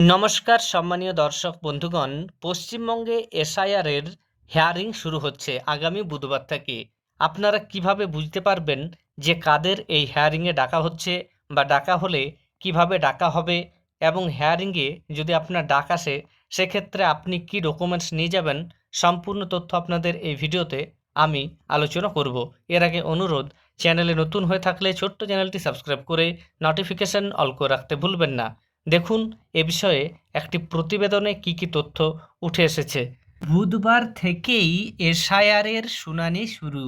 নমস্কার সম্মানীয় দর্শক বন্ধুগণ, পশ্চিমবঙ্গে এসআইআরের হিয়ারিং শুরু হচ্ছে আগামী বুধবার থেকে। আপনারা কিভাবে বুঝতে পারবেন যে কাদের এই হিয়ারিংয়ে ডাকা হচ্ছে বা ডাকা হলে কিভাবে ডাকা হবে, এবং হিয়ারিংয়ে যদি আপনার ডাক আসে সেক্ষেত্রে আপনি কি ডকুমেন্টস নিয়ে যাবেন, সম্পূর্ণ তথ্য আপনাদের এই ভিডিওতে আমি আলোচনা করব। এর আগে অনুরোধ, চ্যানেলে নতুন হয়ে থাকলে ছোট্ট চ্যানেলটি সাবস্ক্রাইব করে নোটিফিকেশন অল করে রাখতে ভুলবেন না। দেখুন এ বিষয়ে একটি প্রতিবেদনে কি তথ্য উঠে এসেছে। বুধবার থেকেই এসআইআরের শুনানি শুরু।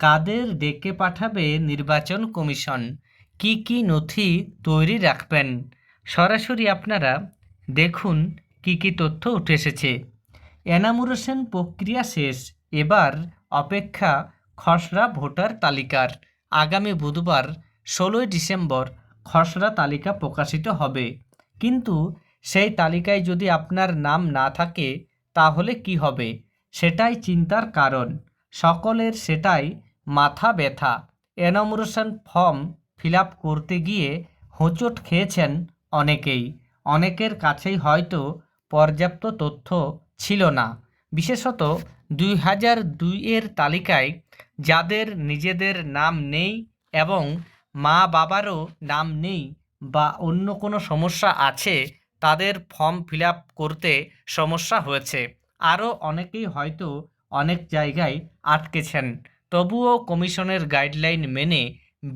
কাদের ডেকে পাঠাবে নির্বাচন কমিশন, কি নথি তৈরি রাখবেন, সরাসরি আপনারা দেখুন কি তথ্য উঠে এসেছে। এনামুরেশন প্রক্রিয়া শেষ, এবার অপেক্ষা খসড়া ভোটার তালিকার। আগামী বুধবার 16 ডিসেম্বর খসড়া তালিকা প্রকাশিত হবে, কিন্তু সেই তালিকায় যদি আপনার নাম না থাকে তাহলে কি হবে, সেটাই চিন্তার কারণ। সকলের সেটাই মাথা ব্যথা। এনমোরেশন ফর্ম ফিল আপ করতে গিয়ে হোঁচট খেয়েছেন অনেকেই। অনেকের কাছেই হয়তো পর্যাপ্ত তথ্য ছিল না, বিশেষত 2002-এর তালিকায় যাদের নিজেদের নাম নেই এবং মা বাবারও নাম নেই বা অন্য কোনো সমস্যা আছে, তাদের ফর্ম ফিল আপ করতে সমস্যা হয়েছে। আরও অনেকেই হয়তো অনেক জায়গায় আটকেছেন। তবুও কমিশনের গাইডলাইন মেনে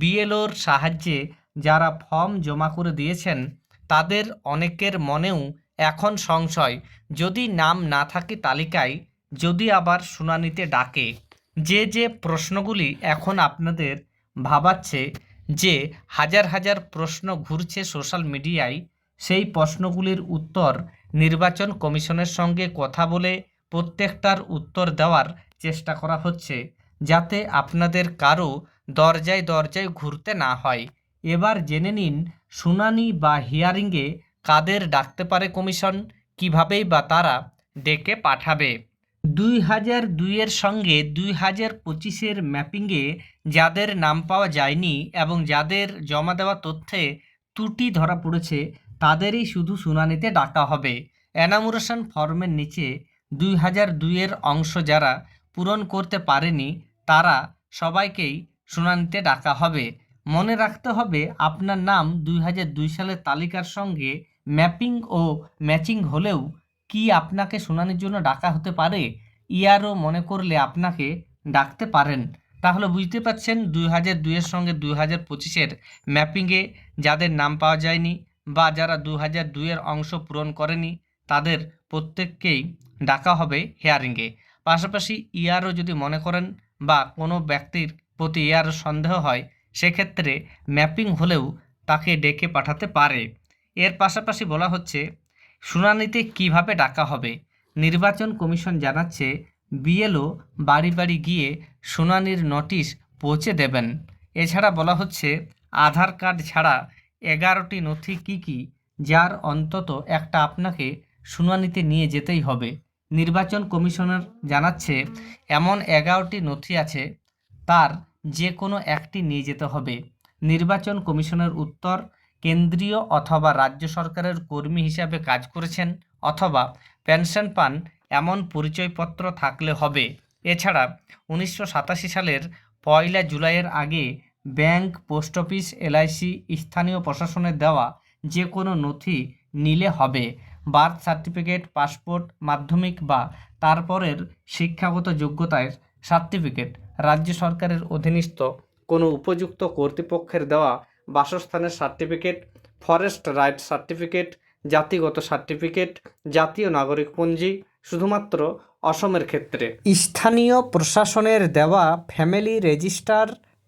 বিএলওর সাহায্যে যারা ফর্ম জমা করে দিয়েছেন তাদের অনেকের মনেও এখন সংশয়, যদি নাম না থাকে তালিকায়, যদি আবার শুনানিতে ডাকে। যে প্রশ্নগুলি এখন আপনাদের ভাবাচ্ছে, যে হাজার হাজার প্রশ্ন ঘুরছে সোশ্যাল মিডিয়ায়, সেই প্রশ্নগুলির উত্তর নির্বাচন কমিশনের সঙ্গে কথা বলে প্রত্যেকটার উত্তর দেওয়ার চেষ্টা করা হচ্ছে, যাতে আপনাদের কারো দরজায় দরজায় ঘুরতে না হয়। এবার জেনে নিন শুনানি বা হিয়ারিংয়ে কাদের ডাকতে পারে কমিশন, কীভাবেই বা তারা ডেকে পাঠাবে। 2002-এর সঙ্গে 2025-এর ম্যাপিংয়ে যাদের নাম পাওয়া যায়নি এবং যাদের জমা দেওয়া তথ্যে ত্রুটি ধরা পড়েছে তাদেরই শুধু শুনানিতে ডাকা হবে। এনামুরেশন ফর্মের নিচে 2002-এর অংশ যারা পূরণ করতে পারেনি তারা সবাইকেই শুনানিতে ডাকা হবে। মনে রাখতে হবে, আপনার নাম 2002 সালের তালিকার সঙ্গে ম্যাপিং ও ম্যাচিং হলেও কি আপনাকে শুনানির জন্য ডাকা হতে পারে? ইয়ারও মনে করলে আপনাকে ডাকতে পারেন। তাহলে বুঝতে পারছেন 2002-এর সঙ্গে 2025-এর ম্যাপিংয়ে যাদের নাম পাওয়া যায়নি বা যারা 2002-এর অংশ পূরণ করেনি তাদের প্রত্যেককেই ডাকা হবে হিয়ারিংয়ে। পাশাপাশি ইয়ারও যদি মনে করেন বা কোনো ব্যক্তির প্রতি ইয়ারও সন্দেহ হয়, সেক্ষেত্রে ম্যাপিং হলেও তাকে ডেকে পাঠাতে পারে। এর পাশাপাশি বলা হচ্ছে শুনানিতে কিভাবে ডাকা হবে। নির্বাচন কমিশন জানাচ্ছে বিএলও বাড়ি বাড়ি গিয়ে শুনানির নোটিশ পৌঁছে দেবেন। এছাড়া বলা হচ্ছে আধার কার্ড ছাড়া 11টি নথি কি যার অন্তত একটা আপনাকে শুনানিতে নিয়ে যেতেই হবে। নির্বাচন কমিশনার জানাচ্ছে এমন 11টি নথি আছে, তার যে কোনো একটি নিয়ে যেতে হবে। নির্বাচন কমিশনের উত্তর, কেন্দ্রীয় অথবা রাজ্য সরকারের কর্মী হিসাবে কাজ করেছেন অথবা পেনশন পান এমন পরিচয়পত্র থাকলে হবে। এছাড়া 1987 সালের 1 জুলাইয়ের আগে ব্যাংক, পোস্ট অফিস, এলআইসি, স্থানীয় প্রশাসনের দেওয়া যে কোনো নথি নিলে হবে। বার্থ সার্টিফিকেট, পাসপোর্ট, মাধ্যমিক বা তারপরের শিক্ষাগত যোগ্যতার সার্টিফিকেট, রাজ্য সরকারের অধীনস্থ কোনো উপযুক্ত কর্তৃপক্ষের দেওয়া বাসস্থানের সার্টিফিকেট, ফরেস্ট রাইট সার্টিফিকেট, জাতিগত সার্টিফিকেট, জাতীয় নাগরিকপঞ্জি, শুধুমাত্র অসমের ক্ষেত্রে স্থানীয় প্রশাসনের দেওয়া ফ্যামিলি রেজিস্টার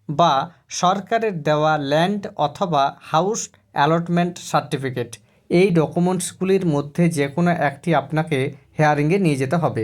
বা সরকারের দেওয়া ল্যান্ড অথবা হাউস অ্যালটমেন্ট সার্টিফিকেট। এই ডকুমেন্টসগুলির মধ্যে যে কোনো একটি আপনাকে হিয়ারিংয়ে নিয়ে যেতে হবে।